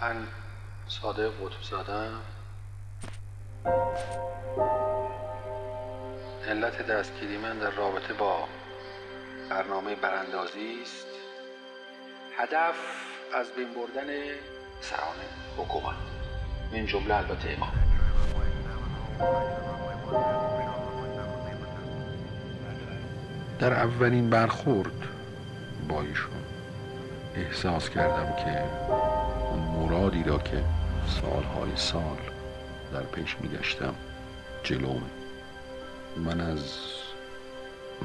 من صادق قطب‌زاده‌ام. علت دستگیری من در رابطه با برنامه براندازی است. هدف از بین بردن سران حکومت، این جمله البته ما. در اولین برخورد با ایشون احساس کردم که اون مرادی را که سالهای سال در پیش می‌گشتم جلومه. من از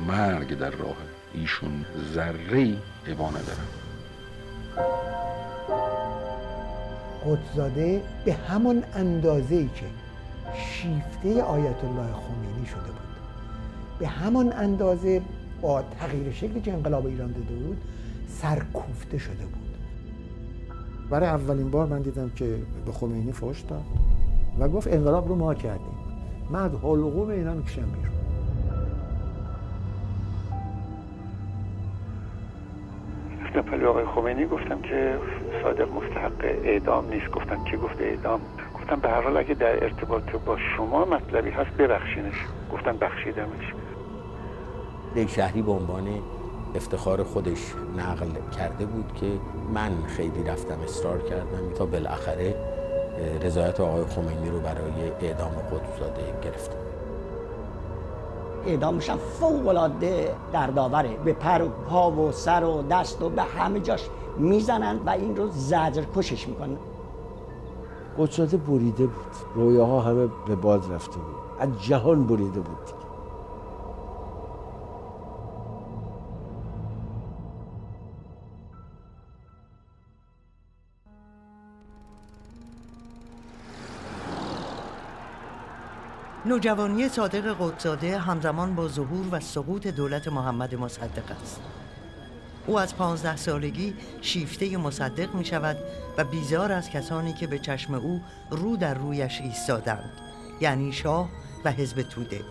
مرگ در راه ایشون ذره‌ای ابا ندارم. قطب‌زاده به همان اندازه‌ای که شیفته آیت الله خمینی شده بود، به همان اندازه با تغییر شکلی که انقلاب ایران داده بود سرکوفته شده بود. برای اولین بار من دیدم که به خمینی فحش داد و گفت انقلاب رو ما کردیم، من از حلقوم اینا میکشم بیرون. رفتم پلو آقای خمینی گفتم که صادق مستحق اعدام نیست. گفتم کی گفته اعدام؟ گفتم به هر حال اگه در ارتباط با شما مطلبی هست ببخشینش. گفتم بخشیدمش. یک شهری به عنوان افتخار خودش نقل کرده بود که من خیلی رفتم اصرار کردم تا بالاخره رضایت آقای خمینی رو برای اعدام قطب‌زاده گرفتم. اعدامش هم فوق‌العاده دردآوره. به پر و پا و سر و دست و به همه جاش میزنن و این رو زجر کشش میکنن. قطب‌زاده بریده بود، رویاها همه به باد رفته بود، از جهان بریده بود. نوجوانی صادق قطب‌زاده همزمان با ظهور و سقوط دولت محمد مصدق است. او از 15 سالگی شیفته مصدق می شود و بیزار از کسانی که به چشم او رو در رویش ایستادند، یعنی شاه و حزب توده.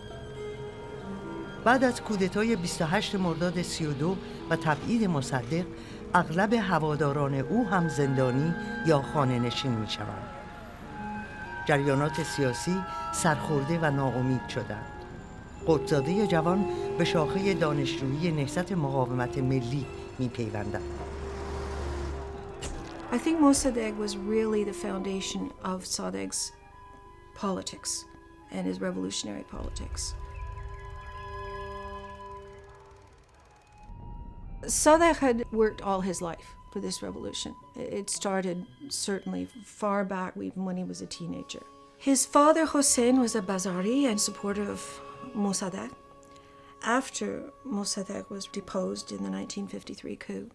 بعد از کودتای 28 مرداد 32 و تبعید مصدق، اغلب هواداران او هم زندانی یا خانه نشین می شوند. جریانات سیاسی سرخورده و ناامید شدند. قطب‌زاده جوان به شاخه دانشجویی نهضت مقاومت ملی می‌پیوندد. I think Mossadegh was really the foundation of Sadegh's politics and his revolutionary politics. Sadegh had worked all his life for this revolution. It started certainly far back, even when he was a teenager. His father Hossein was a Bazari and supporter of Mossadegh. After Mossadegh was deposed in the 1953 coup,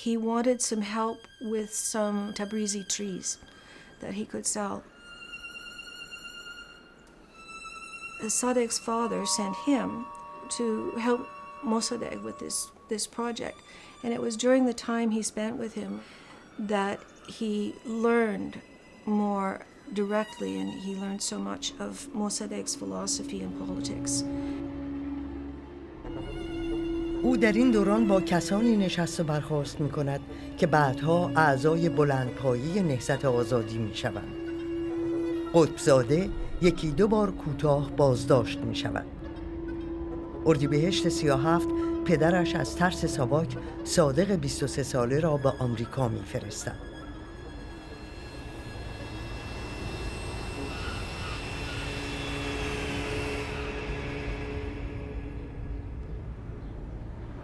he wanted some help with some Tabrizi trees that he could sell. Sadegh's father sent him to help Mossadegh with this project, and it was during the time he spent with him that he learned more directly, and he learned so much of Mossadegh's philosophy and politics. او در این دوران با کسانی نشست و برخاست می کند که بعدها اعضای بلندپایه نهضت آزادی می شوند. قطب‌زاده یکی دو بار کوتاه بازداشت می شود. اردیبهشت 37 پدرش از ترس ساواک صادق 23 ساله را به آمریکا می فرستد.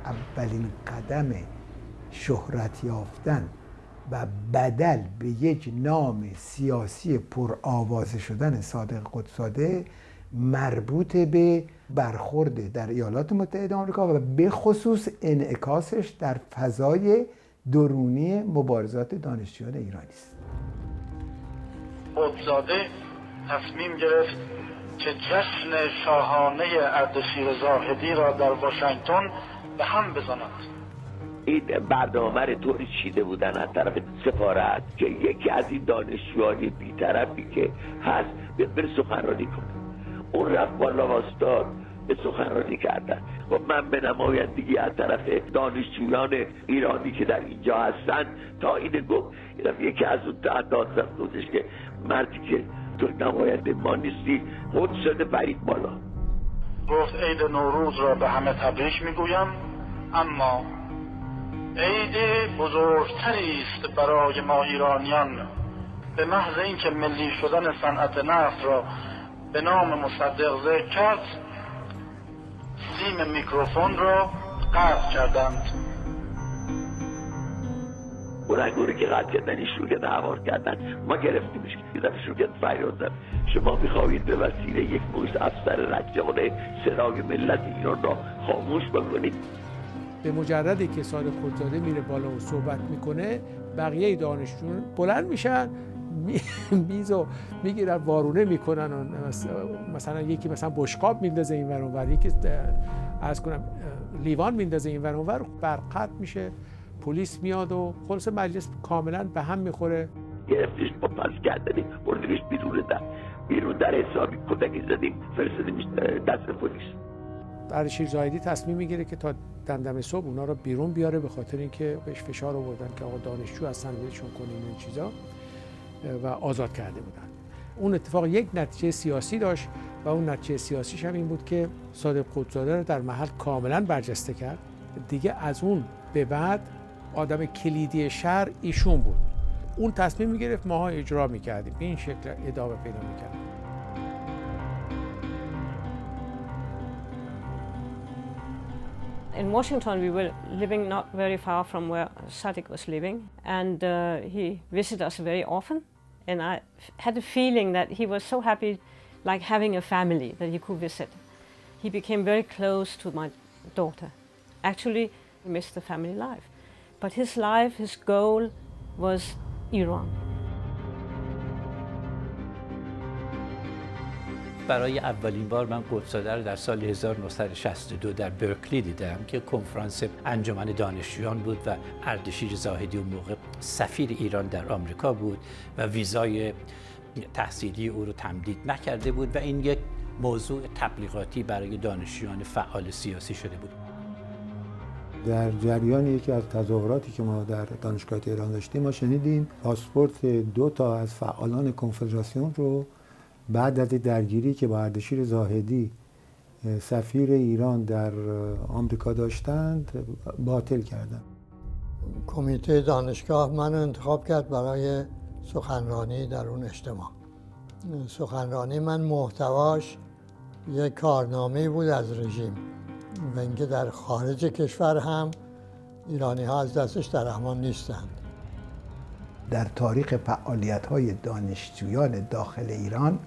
اولین قدم شهرت یافتن و بدل به یک نام سیاسی پرآوازه شدن صادق قطب‌زاده مربوط به برخورد در ایالات متحده آمریکا و به خصوص انعکاسش در فضای درونی مبارزات دانشجویان ایرانی است. قطب‌زاده تصمیم گرفت که جشن شاهانه اردشیر زاهدی را در واشنگتن به هم بزند. این برنامه رو طوری چیده بودن از طرف سفارت که یکی از این دانشجویان بی‌طرفی که هست بره سخنرانی کنه. اون رفت بالا واسطاد به سخنرانی کردن. و من به نمایندگی از طرف دانشجویان ایرانی که در اینجا هستن تا این گفت اینم یکی از اون تعداد رفتوزش که مردی که تو نماینده ما نیستی خود شده برید بالا. گفت عید نوروز را به همه تبریک میگویم، اما عید بزرگتری است برای ما ایرانیان. به محض اینکه ملی شدن صنعت نفت را به نام مصدق ذکر کرد، سیم میکروفون را قطع کردند. بلنگوری که قطع کردن ایشون که دعوار کردن ما گرفتیمش ایشون که فریاد زد شما میخواهید به وسیله یک موش افسر رجال صدای ملت ایران را خاموش بکنید. به مجردی که صادق خودزاده میره بالا و صحبت میکنه بقیه دانشجویان بلند میشن میزو میگیرن وارونه میکنن و مثلا یکی مثلا بشقاب میندازه این ور اون ور، یکی عرض کنم لیوان میندازه این ور اون ور، برقط میشه، پلیس میاد و خلاص مجلس کاملا به هم میخوره. گرفتیش با پس کردنی بردیمش بیرون در حسابی کودکی زدیم فرستادیمش دست پلیس. اردشیر زاهدی تصمیم میگیره که تا دمدم صبح اونا رو بیرون بیاره، به خاطر اینکه بهش فشار آوردن که آقا دانشجو هستن ولشون کنین این چیزا و آزاد کرده بودن. اون اتفاق یک نتیجه سیاسی داشت و اون نتیجه سیاسیش هم این بود که صادق خودزاده رو در محل کاملا برجسته کرد. دیگه از اون به بعد آدم کلیدی شهر ایشون بود. اون تصمیم میگرفت، ماها اجرا میکردیم، به این شکل ادامه پیدا میکرد. In Washington, we were living not very far from where Sadiq was living, and he visited us very often. And I had a feeling that he was so happy, like having a family that he could visit. He became very close to my daughter. Actually, he missed the family life. But his life, his goal was Iran. برای اولین بار من قدس‌زاده رو در سال 1962 در برکلی دیدم که کنفرانس انجمن دانشجویان بود و اردشیر زاهدی اون موقع سفیر ایران در آمریکا بود و ویزای تحصیلی او رو تمدید نکرده بود و این یک موضوع تبلیغاتی برای دانشجویان فعال سیاسی شده بود. در جریان یکی از تظاهراتی که ما در دانشگاه تهران داشتیم ما شنیدیم پاسپورت 2 تا از فعالان کنفدراسیون رو بعد از درگیری که با اردشیر زاهدی سفیر ایران در آمریکا داشتند باطل کردند. کمیته دانشگاه منو انتخاب کرد برای سخنرانی در اون اجتماع. سخنرانی من محتواش یک کارنامه بود از رژیم و اینکه در خارج کشور هم ایرانی ها از دستش در امان نیستند. در تاریخ فعالیت‌های دانشجویان داخل ایران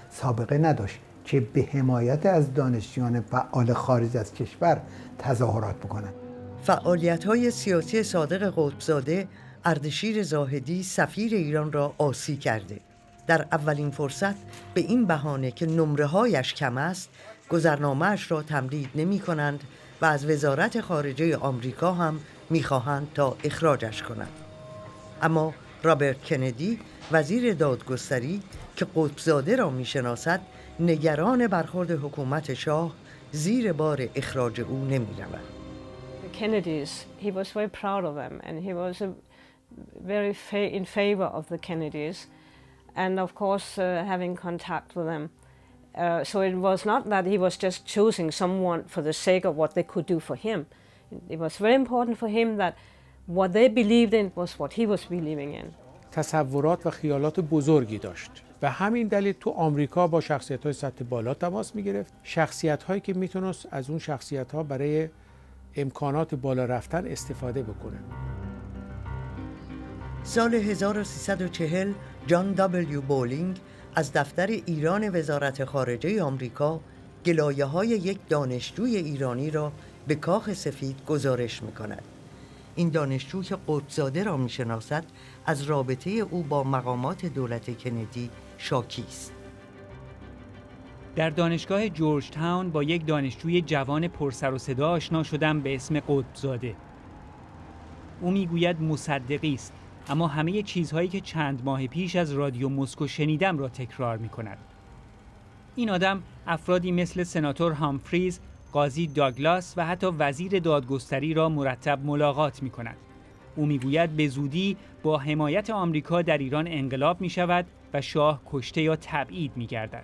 سابقه نداشت که به حمایت از دانشجویان فعال خارج از کشور تظاهرات بکنند. فعالیت‌های سیاسی صادق قطب‌زاده اردشیر زاهدی سفیر ایران را عاصی کرده. در اولین فرصت به این بهانه که نمره‌هایش کم است گذرنامه‌اش را تمدید نمی‌کنند و از وزارت خارجه آمریکا هم می‌خواهند تا اخراجش کنند. اما رابرت کندی وزیر دادگستری که قطب‌زاده را می‌شناسد نگران برخورد حکومت شاه زیر بار اخراج او نمی‌رود. Kennedys, he was very proud of them and he was very in favor of the Kennedys and of course having contact with them. So it was not that he was just choosing someone for the sake of what they could do for him. It was very important for him that what they believed in was what he was believing in. تصورات و خیالات بزرگی داشت و همین دلیل تو آمریکا با شخصیت‌های سطح بالا تماس می‌گرفت، شخصیت‌هایی که میتونست از اون شخصیت‌ها برای امکانات بالا رفتن استفاده بکنه. سال 1340 جان دبلیو بولینگ از دفتر ایران وزارت خارجه آمریکا گلایه‌های یک دانشجوی ایرانی را به کاخ سفید گزارش می‌کند. این دانشجو که قطب‌زاده را می‌شناسد از رابطه او با مقامات دولت کندی شاکی است. در دانشگاه جورج تاون با یک دانشجوی جوان پرسر و صدا آشنا شدم به اسم قطب‌زاده. او میگوید مصدقی است، اما همه چیزهایی که چند ماه پیش از رادیو مسکو شنیدم را تکرار می‌کند. این آدم افرادی مثل سناتور هامفریز قاضی داگلاس و حتی وزیر دادگستری را مرتب ملاقات می‌کند. او میگوید به زودی با حمایت آمریکا در ایران انقلاب می‌شود و شاه کشته یا تبعید می‌گردد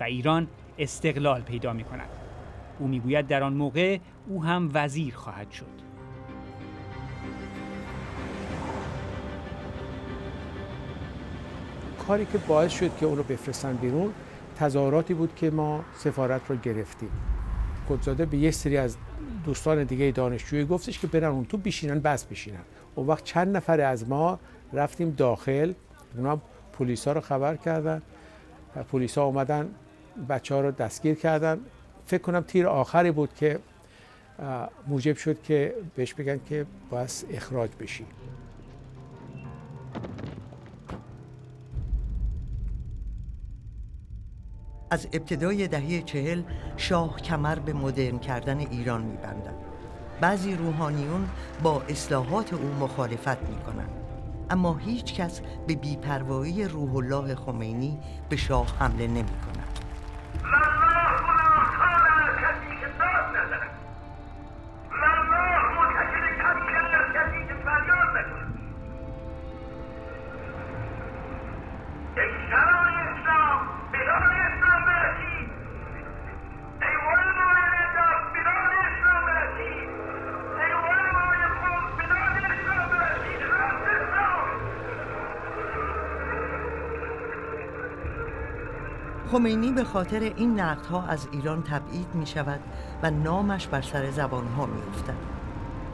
و ایران استقلال پیدا می‌کند. او میگوید در آن موقع او هم وزیر خواهد شد. کاری که باعث شد که اون رو بفرستن بیرون تظاهراتی بود که ما سفارت رو گرفتیم. قدزاده به یه سری از دوستان دیگه دانشجویی گفتش که برن اون تو بشینن، بس بشینن. اون وقت چند نفر از ما رفتیم داخل، اونا پلیسا رو خبر کردن و پلیسا اومدن بچه‌ها رو دستگیر کردن. فکر کنم تیر آخری بود که موجب شد که بهش بگن که باید اخراج بشی. از ابتدای دهه 40 شاه کمر به مدرن کردن ایران می‌بندد. بعضی روحانیون با اصلاحات او مخالفت می‌کنند، اما هیچ کس به بی‌پروایی روح الله خمینی به شاه حمله نمی‌کند. خمینی به خاطر این نقدها از ایران تبعید می شود و نامش بر سر زبانها می افتد.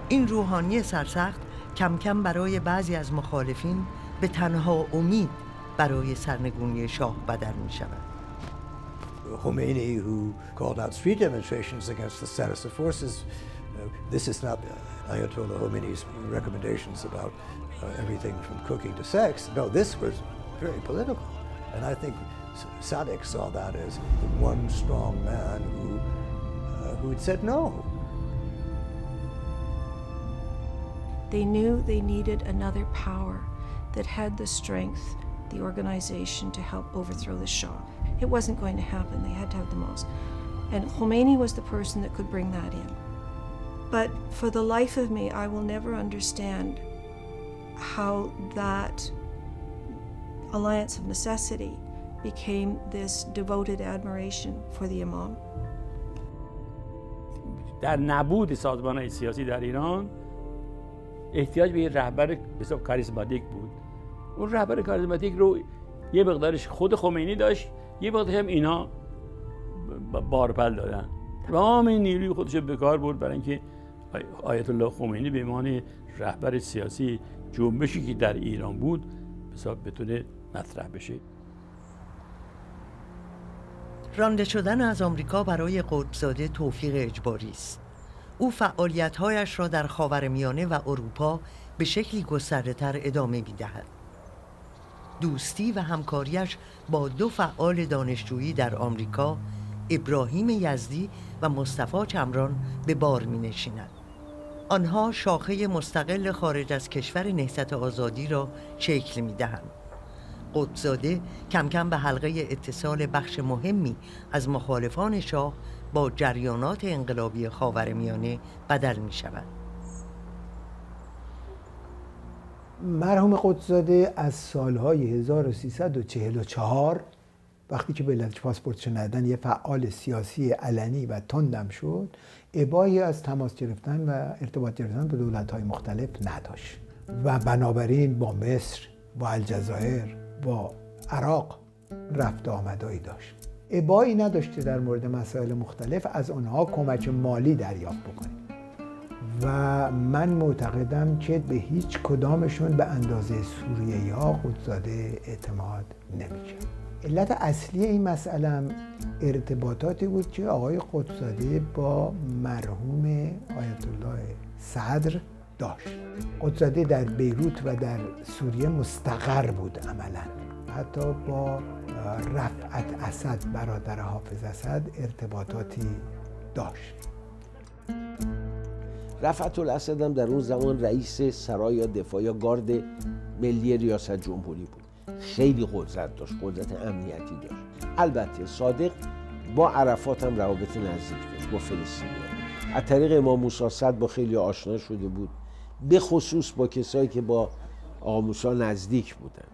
این روحانی سرسخت کم کم برای بعضی از مخالفین به تنها امید برای سرنگونی شاه بدل می شود. Khomeini, who called out street demonstrations against the status of forces, this is not Ayatollah Khomeini's recommendations about everything from cooking to sex. No, this was very political. And I think Sadegh saw that as the one strong man who had said no. They knew they needed another power that had the strength, the organization to help overthrow the Shah. It wasn't going to happen. They had to have the most. And Khomeini was the person that could bring that in. But for the life of me, I will never understand how that alliance of necessity became this devoted admiration for the Imam. در نبود سازمان‌های سیاسی در ایران احتیاج به یه رهبر حساب کاریزماتیک بود. اون رهبر کاریزماتیک رو یه مقدارش خود خمینی داشت، یه مقدارش هم اینا بارپل دادن. تمام نیروی خودش رو به کار برد برای اینکه آیت الله خمینی به عنوان رهبر سیاسی جنبشی که در ایران بود حساب بتونه مطرح بشه. رانده شدن از آمریکا برای قطب‌زاده توفیق اجباری است. او فعالیت‌هایش را در خاورمیانه و اروپا به شکلی گسترده‌تر ادامه می‌دهد. دوستی و همکاریش با دو فعال دانشجویی در آمریکا، ابراهیم یزدی و مصطفی چمران، به بار می‌نشیند. آنها شاخه مستقل خارج از کشور نهضت آزادی را شکل می‌دهند. قطب‌زاده کم کم به حلقه اتصال بخش مهمی از مخالفان شاه با جریانات انقلابی خاورمیانه بدل می شود. مرحوم قطب‌زاده از سالهای 1344 وقتی که به علت پاسپورتش ندادن یه فعال سیاسی علنی و تندم شد، ابایی از تماس گرفتن و ارتباط گرفتن با دولت‌های مختلف نداشت و بنابراین با مصر، با الجزایر، با عراق رفت آمدایی داشت. ابایی نداشته در مورد مسائل مختلف از آنها کمک مالی دریافت بکنه و من معتقدم که به هیچ کدامشون به اندازه سوریه ها قطب‌زاده اعتماد نمی‌کرد. علت اصلی این مسئله ارتباطاتی بود که آقای قطب‌زاده با مرحوم آیت الله صدر داشت. قطب‌زاده در بیروت و در سوریه مستقر بود عملاً. حتی با رفعت اسد برادر حافظ اسد ارتباطاتی داشت. رفعت الاسد هم در اون زمان رئیس سرای دفاع یا گارد ملی ریاست جمهوری بود. خیلی قدرت داشت، قدرت امنیتی داشت. البته صادق با عرفات هم روابط نزدیک داشت، با فلسطینیان. از طریق امام موسی صدر با خیلی آشنا شده بود، به خصوص با کسایی که با آقا موسی نزدیک بودن.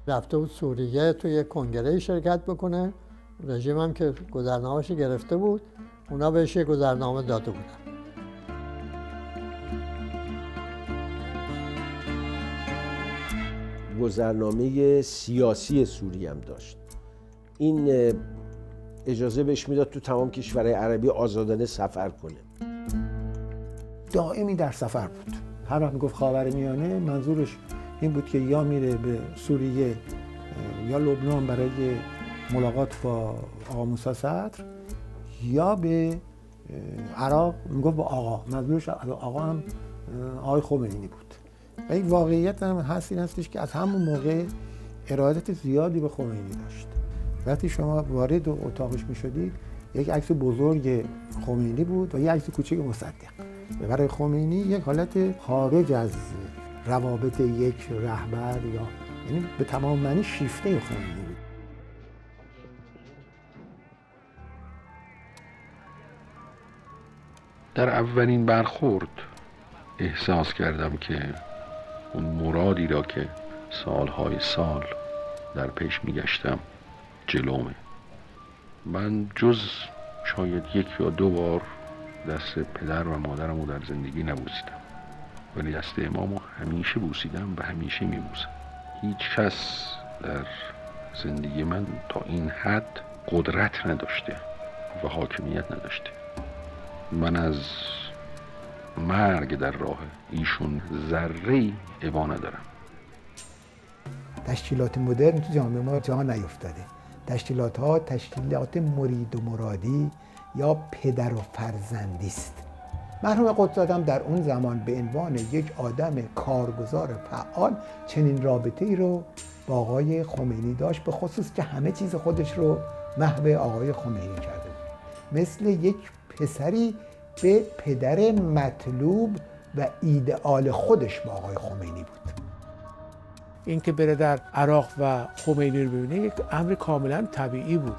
رفته بود سوریه تو یک کنگره شرکت بکنه، رژیم هم که گذرنامه‌اش گرفته بود، اونا بهش یک گذرنامه داده بودن. گذرنامه سیاسی سوریه هم داشت. این اجازه بهش میداد تو تمام کشورهای عربی آزادانه سفر کنه. دائمی در سفر بود. هر وقت میگفت خاورمیانه منظورش این بود که یا میره به سوریه یا لبنان برای ملاقات با آقا موسی صدر، یا به عراق، میگفت با آقا، منظورش آقا هم آقای خمینی بود. و این واقعیت هم هست، این هستش که از همون موقع ارادت زیادی به خمینی داشت. وقتی شما وارد اتاقش میشدید یک عکس بزرگ خمینی بود و یک عکس کوچیک مصدق. برای خمینی یک حالت خارج از روابط یک رهبر، یا یعنی به تمام معنی شیفته خمینی بود. در اولین برخورد احساس کردم که اون مرادی را که سالهای سال در پیش میگشتم جلومه. من جز شاید 1 یا 2 بار دست پدر و مادرم رو در زندگی نبوسیدم، ولی دست امامو همیشه بوسیدم و همیشه میبوسم. هیچ کس در زندگی من تا این حد قدرت نداشته و حاکمیت نداشته. من از مرگ در راه ایشون ذره‌ای ابا ندارم. تشکیلات مدرن تو جامعه ما جا نیفتاده. تشکیلات مرید و مرادی یا پدر و فرزندی است. مرحوم قدس‌زاده هم در اون زمان به عنوان یک آدم کارگزار فعال چنین رابطه ای رو با آقای خمینی داشت، به خصوص که همه چیز خودش رو محو آقای خمینی کرده بود. مثل یک پسری به پدر مطلوب و ایدئال خودش با آقای خمینی بود. این که بره در عراق و خمینی رو ببینه یک امر کاملا طبیعی بود.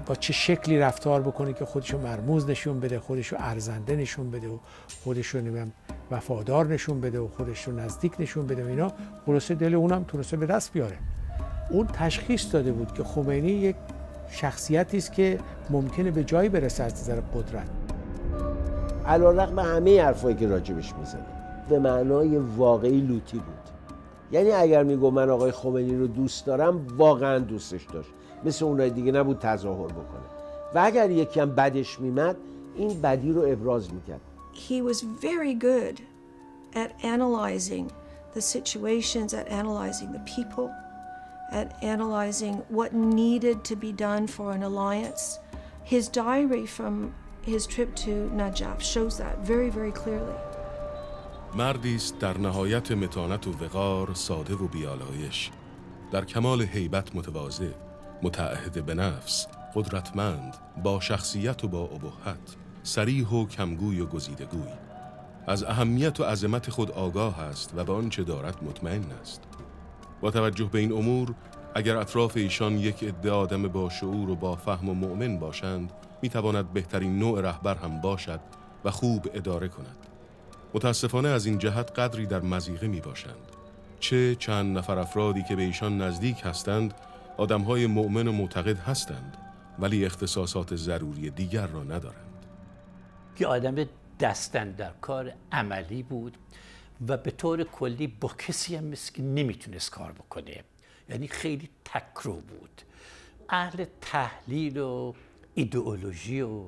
با چه شکلی رفتار بکنه که خودشو مرموز نشون بده، خودشو ارزنده نشون بده و خودشو وفادار نشون بده و خودشو نزدیک نشون بده و اینا، خلاصه دل اونم تونسته به دست بیاره. اون تشخیص داده بود که خمینی یک شخصیتی است که ممکنه به جایی برسه از نظر قدرت. علی‌رغم همه حرفایی که راجبش میزنه، به معنای واقعی لوتی بود. یعنی اگر میگم من آقای خمینی رو دوست دارم، واقعا دوستش داشت، مثل اونای دیگه نبود تظاهر بکنه. و اگر یکی هم بدش میمد، این بدی رو ابراز میکرد. He was very good at analyzing the situations, at analyzing the people, at analyzing what needed to be done for an alliance. His diary from his trip to Najaf shows that very, very clearly. مردی است در نهایت متانت و وقار، ساده و بیالایش، در کمال هیبت متواضع، متعهد به نفس، قدرتمند، با شخصیت و با ابهت، صریح و کمگوی و گزیدگوی. از اهمیت و عظمت خود آگاه است و به آنچه دارد مطمئن است. با توجه به این امور، اگر اطراف ایشان یک عده آدم با شعور و با فهم و مؤمن باشند، میتواند بهترین نوع رهبر هم باشد و خوب اداره کند. متاسفانه از این جهت قدری در مضیقه می باشند. چه چند نفر افرادی که به ایشان نزدیک هستند، آدمهای مؤمن و معتقد هستند، ولی اختصاصات ضروری دیگر را ندارند. که آدم دستن در کار عملی بود و به طور کلی با کسی هم مثل که نمیتونست کار بکنه. یعنی خیلی تکرو بود. اهل تحلیل و ایدئولوژی و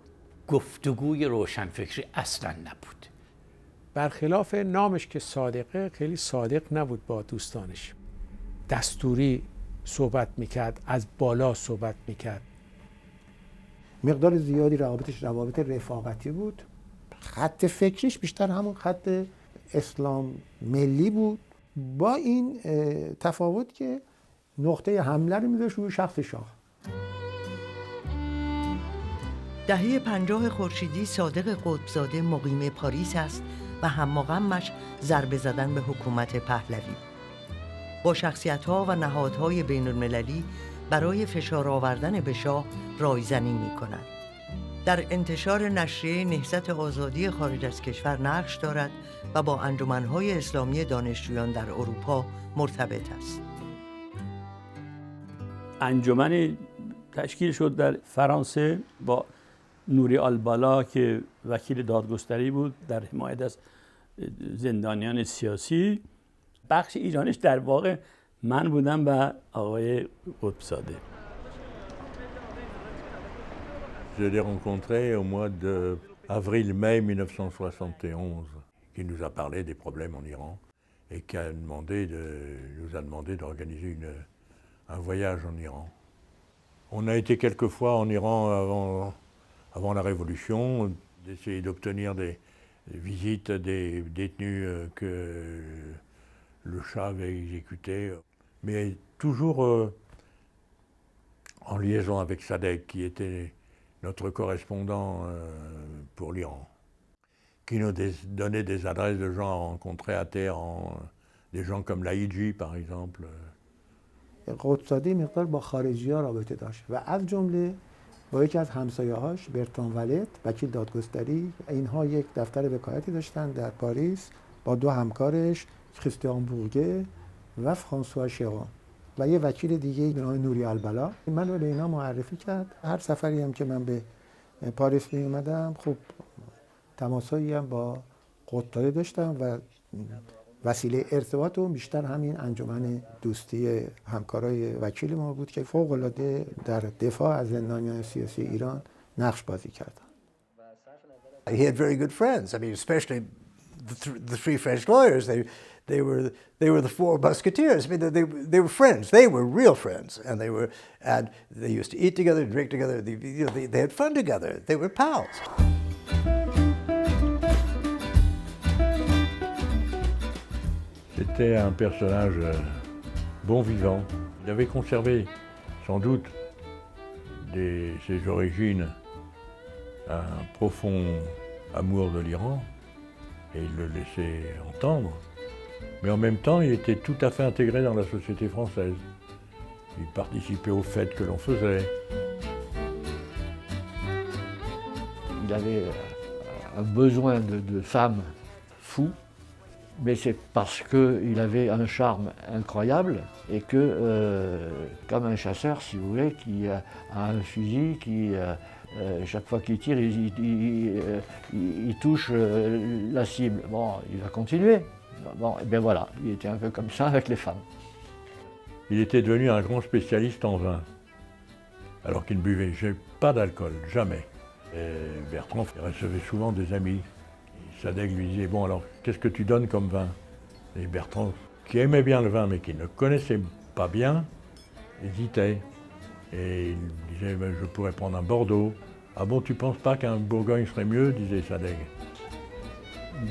گفتگوی روشنفکری اصلا نبود. برخلاف نامش که صادقه، خیلی صادق نبود با دوستانش. دستوری صحبت میکرد، از بالا صحبت میکرد. مقدار زیادی روابط رفاقتی بود. خط فکریش بیشتر همون خط اسلام ملی بود، با این تفاوت که نقطه حمله رو میذاشت روی شخص شاه. دهه 50 خورشیدی صادق قطب‌زاده مقیم پاریس است و هم و غمش ضربه زدن به حکومت پهلوی. با شخصیت‌ها و نهادهای بین‌المللی برای فشار آوردن به شاه رایزنی می‌کند. در انتشار نشریه نهضت آزادی خارج از کشور نقش دارد و با انجمن‌های اسلامی دانشجویان در اروپا مرتبط است. انجمنی تشکیل شد در فرانسه با نوری آلبالا که وکیل دادگستری بود در حمایت از زندانیان سیاسی. بخش ایرانش در واقع من بودم و آقای قطبزاده. Je l'ai rencontré au mois d'avril-mai 1971, qui nous a parlé des problèmes en Iran et qui nous a demandé d'organiser un voyage en Iran. On a été quelques fois en Iran avant la Révolution, d'essayer d'obtenir des visites des détenus que le Shah avait exécutés, mais toujours en liaison avec Sadegh, qui était notre correspondant pour l'Iran, qui nous donnait des adresses de gens à rencontrer à Téhéran, des gens comme Laïdji par exemple. قطبزاده مقدار با خارجی‌ها رابطه داشت و از جمله با یکی از همسایه‌هاش برتران ولت وکیل دادگستری. اینها یک دفتر وکالتی داشتن در پاریس با دو همکارش کریستیان بورگه و فرانسوا شیرون و یه وکیل دیگه به نام نوری آلبالا. من رو به اینا معرفی کرد. هر سفری هم که من به پاریس می اومدم خب تماسایی هم با قطبزاده داشتم و وسیله ارتباطم بیشتر همین انجمن دوستی همکارای وکیل ما بود که فوق‌العاده در دفاع از زندانیان سیاسی ایران نقش بازی کردن. He had very good friends. I mean, especially the three French lawyers. They were the four musketeers. I mean, they were friends. They were real friends, and they used to eat together, drink together. They had fun together. They were pals. C'était un personnage bon vivant. Il avait conservé, sans doute, ses origines, un profond amour de l'Iran, et il le laissait entendre. Mais en même temps, il était tout à fait intégré dans la société française. Il participait aux fêtes que l'on faisait. Il avait un besoin de femme fou, mais c'est parce qu'il avait un charme incroyable et que, comme un chasseur, si vous voulez, qui a un fusil, qui chaque fois qu'il tire, il touche la cible. Bon, il va continuer. Bon, et bien voilà, il était un peu comme ça avec les femmes. Il était devenu un grand spécialiste en vin, alors qu'il ne buvait pas d'alcool, jamais. Et Bertrand recevait souvent des amis. Sadegh lui disait, bon alors, qu'est-ce que tu donnes comme vin? Et Bertrand, qui aimait bien le vin, mais qui ne connaissait pas bien, hésitait. Et il disait, ben, je pourrais prendre un Bordeaux. Ah bon, tu penses pas qu'un Bourgogne serait mieux? Disait Sadegh.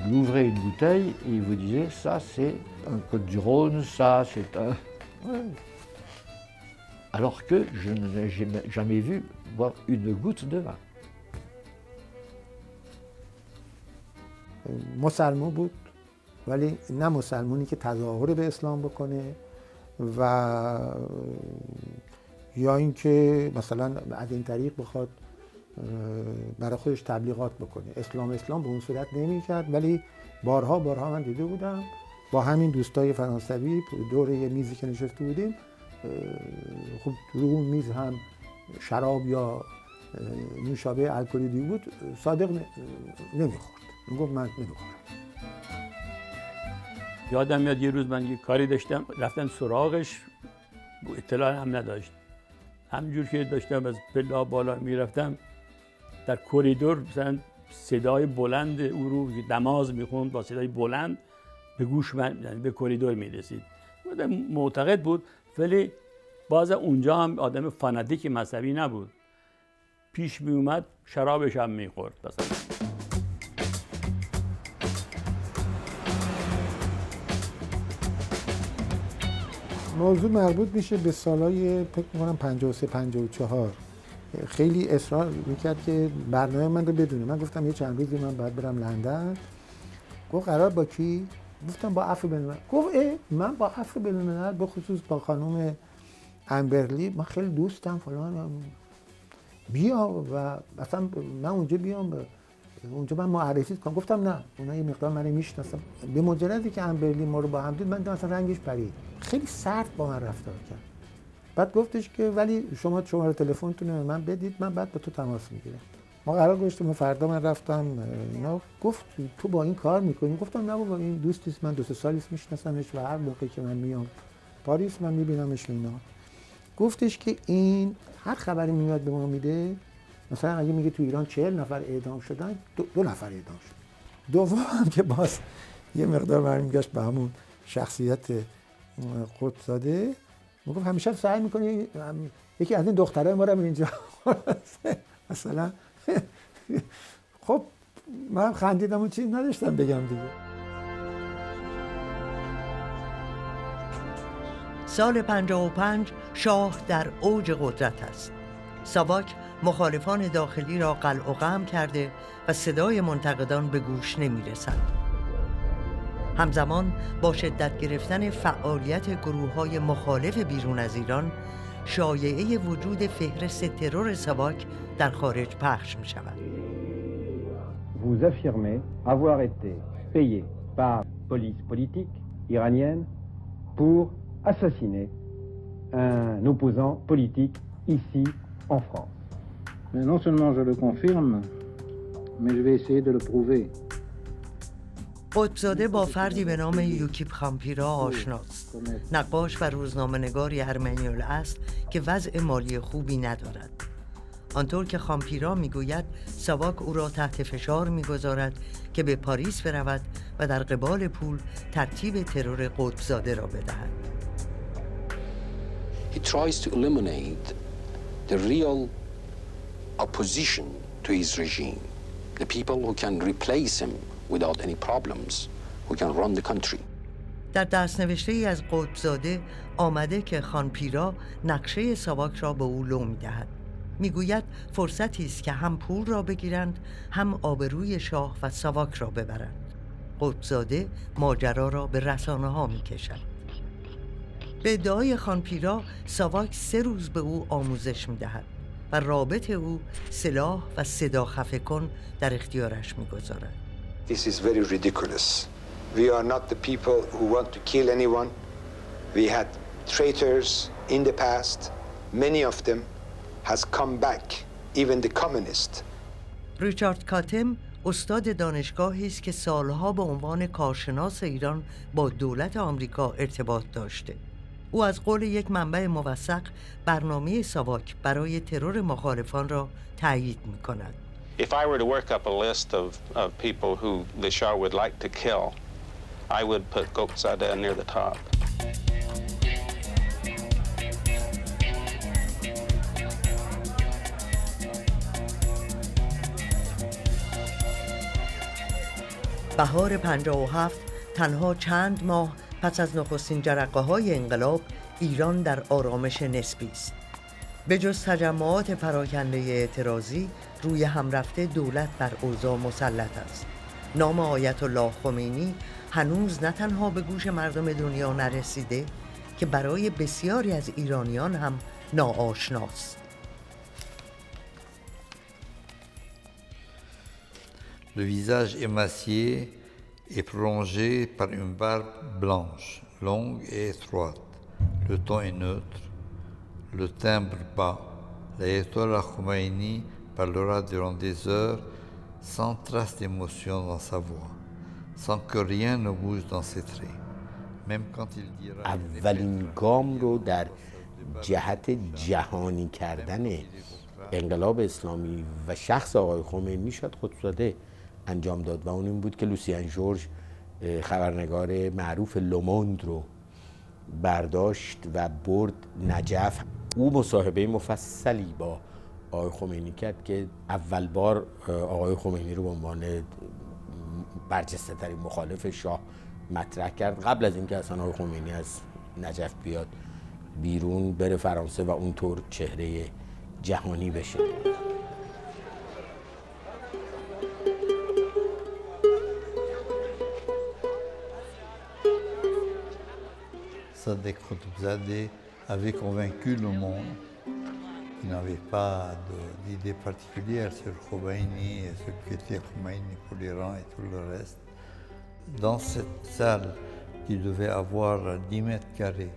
Il ouvrait une bouteille et il vous disait, ça c'est un Côte-du-Rhône, ça c'est un... Ouais. Alors que je n'ai jamais vu boire une goutte de vin. مسلمان بود ولی نه مسلمانی که تظاهر به اسلام بکنه و یا اینکه مثلا از این طریق بخواد برای خودش تبلیغات بکنه. اسلام به اون صورت نمی‌کرد، ولی بارها من دیده بودم با همین دوستای فرانسوی دور یه میزی که نشسته بودیم، خب رو اون میز هم شراب یا نوشابه الکلی بود، صادق نمیخورد. میگفت من نمیخورم. یادم میاد یه روز من یه کاری داشتم، رفتم سراغش، اطلاع هم نداشت. همینجور که داشتم از پله بالا میرفتم، در کریدور مثلا صدای بلند او رو نماز میخوند با صدای بلند به گوش من، یعنی به کریدور میرسید. معتقد بود، ولی باز اونجا هم آدم فاناتیک مذهبی نبود. پیش می اومد شرابش هم میخورد مثلا. موضوع مربوط میشه به سالهای فکر می‌کنم 53 54. خیلی اصرار میکرد که برنامه من رو بدونه. من گفتم یه چند روزی من باید برم لندن. گفت قرار با کی؟ گفتم با عفو بین‌الملل. گفت من با عفو بین‌الملل، به خصوص با خانم امبرلی من خیلی دوستم فلان، بیا و اصلا من اونجا بیام اونجا من معرفی کنم. گفتم نه، اونا یه مقدار منو میشناسن. به مجردی که امبرلی ما رو با هم دید من اصلا رنگش پرید، خیلی سرد با من رفتار کرد. بعد گفتش که ولی شما شماره تلفنتون رو من بدید، من بعد با تو تماس میگیرم. ما قرار گذاشتیم فردا من رفتم اینا، گفت تو با این کار میکنی؟ گفتم نه بابا این دوستیست، من 2 سالیست میشناسمش و هر موقعی که من میام پاریس من میبینمش اینا. گفتش که این هر خبری میاد به ما میده، مثلا اگه میگه تو ایران 40 نفر اعدام شدن، 2 نفر اعدام شدن. دوم هم که باز یه مقدار برمیگشت به همون شخصیت قطب‌زاده، میگفت همیشه سعی میکنی یکی از این دخترای ما رو اینجا مثلا خب من خندیدم و چیز نداشتم بگم دیگه. سال 55 شاه در اوج قدرت است. ساواک مخالفان داخلی را قلع و قم کرده و صدای منتقدان به گوش نمی‌رسد. همزمان با شدت گرفتن فعالیت گروه‌های مخالف بیرون از ایران، شایعه وجود فهرست ترور ساواک در خارج پخش می‌شود. Vous affirmez avoir été payé par police politique iranienne pour assassiner un opposant politique ici en France. Mais non seulement je le confirme, mais je vais essayer de le prouver. قطب‌زاده با فردی به نام یوکیپ خامپیرا آشناست. نقاش و روزنامه‌نگاری ارمنی است که وضع مالی خوبی ندارد. آنطور که خامپیرا میگوید ساواک او را تحت فشار میگذارد که به پاریس برود و در قبال پول ترتیب ترور قطب‌زاده را بدهد. He tries to eliminate the real opposition to his regime, the people who can replace him without any problems, who can run the country. در دست‌نوشته‌ای از قطب‌زاده آمده که خانپیرا نقشه ساواک را به او لو می‌دهد. میگوید فرصتی است که هم پول را بگیرند، هم آبروی شاه و ساواک را ببرند. قطب‌زاده ماجرا را به رسانه‌ها می‌کشد. به ادعای خانپیرا ساواک 3 روز به او آموزش می‌دهد و رابط او سلاح و صدا خفه کن در اختیارش می‌گذارد. This is very ridiculous. We are not the people who want to kill anyone. We had traitors in the past. Many of them has come back, even the communists. ریچارد کاتم استاد دانشگاهی است که سالها به عنوان کارشناس ایران با دولت آمریکا ارتباط داشته. او از قول یک منبع موثق برنامه ساواک برای ترور مخالفان را تایید می‌کند. If I were to work up a list of people who the Shah would like to kill, I would put Qutbzadeh near the top. بهار 57 تنها چند ماه پس از نخستین جرقه‌های انقلاب، ایران در آرامش نسبی است. به جز تجمعات پراکنده اعتراضی، روی هم رفته دولت بر اوضاع مسلط است. نام آیت الله خمینی هنوز نه تنها به گوش مردم دنیا نرسیده که برای بسیاری از ایرانیان هم ناآشناست. Le visage émacié est prolongé par une barbe blanche, longue et étroite. Le ton est neutre, le timbre bas. L'ayatollah Khomeini parlera durant des heures sans trace d'émotion dans sa voix, sans que rien ne bouge dans ses traits. Même quand il dira... اولین گام رو در جهت جهانی کردن انقلاب اسلامی و شخص آقای خمینی شد قطب‌زاده انجام داد و اون این بود که لوسیان جورج خبرنگار معروف لوموند رو برداشت و برد نجف. او مصاحبه مفصلی با آقای خمینی کرد که اول بار آقای خمینی رو به عنوان برجسته ترین مخالف شاه مطرح کرد، قبل از اینکه اصلا آقای خمینی از نجف بیاد بیرون بره فرانسه و اونطور چهره جهانی بشه. Sadek Qutbzadeh avait convaincu le monde qui n'avait pas d'idée particulière sur Khomeini et ce qu'était Khomeini pour l'Iran et tout le reste. Dans cette salle qui devait avoir 10 mètres carrés,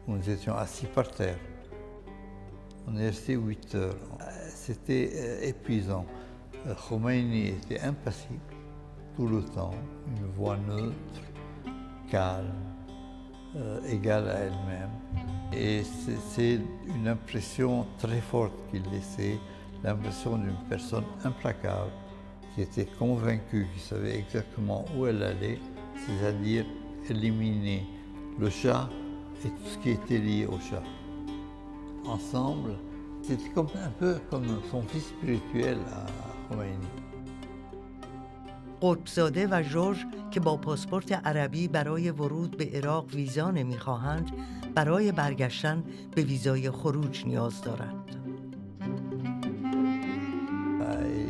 où nous étions assis par terre, on est resté 8 heures. C'était épuisant. Khomeini était impassible tout le temps, une voix neutre, calme, égale à elle-même. Et c'est une impression très forte qu'il laissait, l'impression d'une personne implacable, qui était convaincue, qui savait exactement où elle allait, c'est-à-dire éliminer le Shah et tout ce qui était lié au Shah. Ensemble, c'était un peu comme son fils spirituel à Khomeini. قطبزاده و ژورژ که با پاسپورت عربی برای ورود به عراق ویزا نمی‌خواهند، برای برگشتن به ویزای خروج نیاز دارند.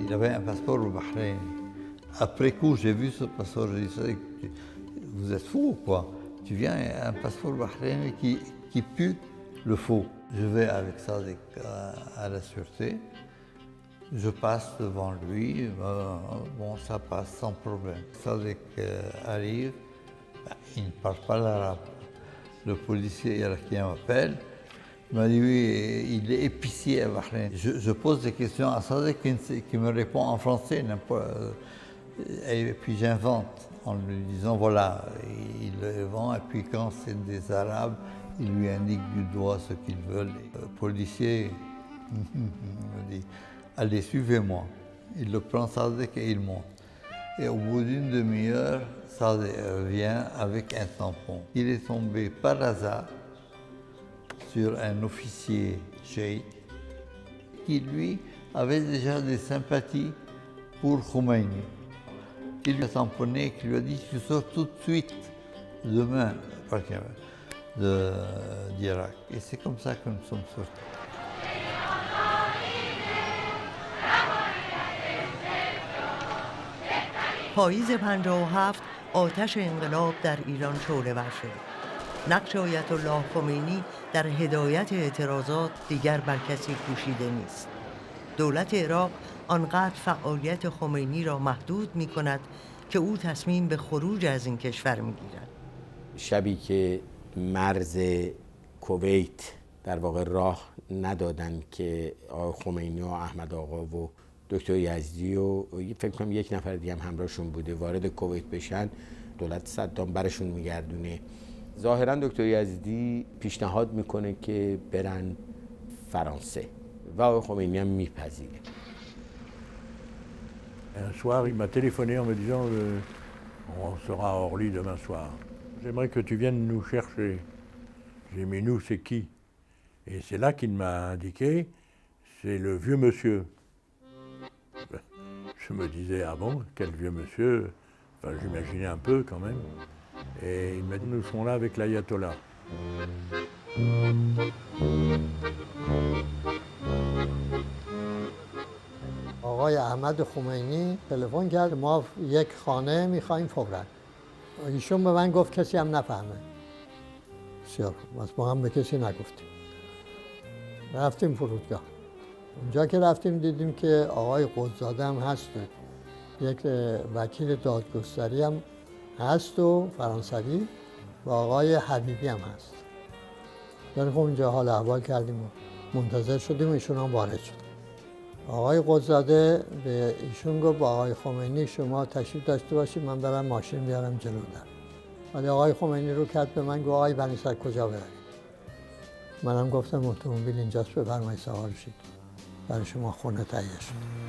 Il avait un passeport au Bahreïn. Après coup, j'ai vu ce passeport, j'ai dit, vous êtes fou ou quoi? Tu viens, un passeport bahreïnien qui pue le faux. Je vais avec ça à la sûreté. Je passe devant lui, bon, ça passe sans problème. Sadek arrive, il ne parle pas l'arabe. Le policier irakien m'appelle, il m'a dit oui, il est épicier à Bahreïn. Je pose des questions à Sadek qui me répond en français, et puis j'invente en lui disant voilà, il le vend, et puis quand c'est des Arabes, il lui indique du doigt ce qu'ils veulent. Le policier me dit allez, suivez-moi. Il le prend Sadek et il monte. Et au bout d'une demi-heure, Sadek revient avec un tampon. Il est tombé par hasard sur un officier cheikh qui, lui, avait déjà des sympathies pour Khomeini. Il lui a tamponné, qui lui a dit tu sors tout de suite demain d'Irak. Et c'est comme ça que nous sommes sortis. پاییز 57 آتش انقلاب در ایران شعله‌ور شد. نقش آیت الله خمینی در هدایت اعتراضات دیگر بر کسی پوشیده نیست. دولت عراق آنقدر فعالیت خمینی را محدود می‌کند که او تصمیم به خروج از این کشور می‌گیرد. شبی که مرز کویت در واقع راه ندادن که آقای خمینی و احمد آقا و دکتر یزدی و فکر کنم یک نفر دیگه هم همراهشون بوده وارد کویت بشن، دولت صدام برشون میگردونه. ظاهرا دکتر یزدی پیشنهاد میکنه که برن فرانسه و آقای خمینی هم میپذیره. Un soir, il m'a téléphoné en me disant on sera à Orly demain soir. J'aimerais que tu viennes nous chercher. J'ai dit mais nous c'est qui? Et c'est là qu'il m'a indiqué c'est le vieux monsieur. Je me disais ah bon, quel vieux monsieur? Enfin j'imaginais un peu quand même. Et il m'a dit nous serons là avec l'ayatollah. آقای احمد خمینی تلفن کرد ما یک خانه میخوایم فوراً. ایشون به من گفت کسی هم نفهمه. بسیار خوب. ما هم به کسی نگفتیم. رفتیم فرودگاه. اونجا که رفتیم دیدیم که آقای قطبزاده هم هست. یک وکیل دادگستری هم هست و فرانسوی و آقای حبیبی هم هست. در خب اونجا حال احوال کردیم و منتظر شدیم و ایشون هم وارد شد. آقای قطبزاده به ایشون گفت با آقای خمینی شما تشریف داشته باشید من برم ماشین بیارم جلو در. ولی آقای خمینی رو کرد به من گفت آقای بنی صدر کجا برویم؟ منم گفتم اتومبیل اینجاست بفرمایید سوار شید. برای شما خونه تهیه شد.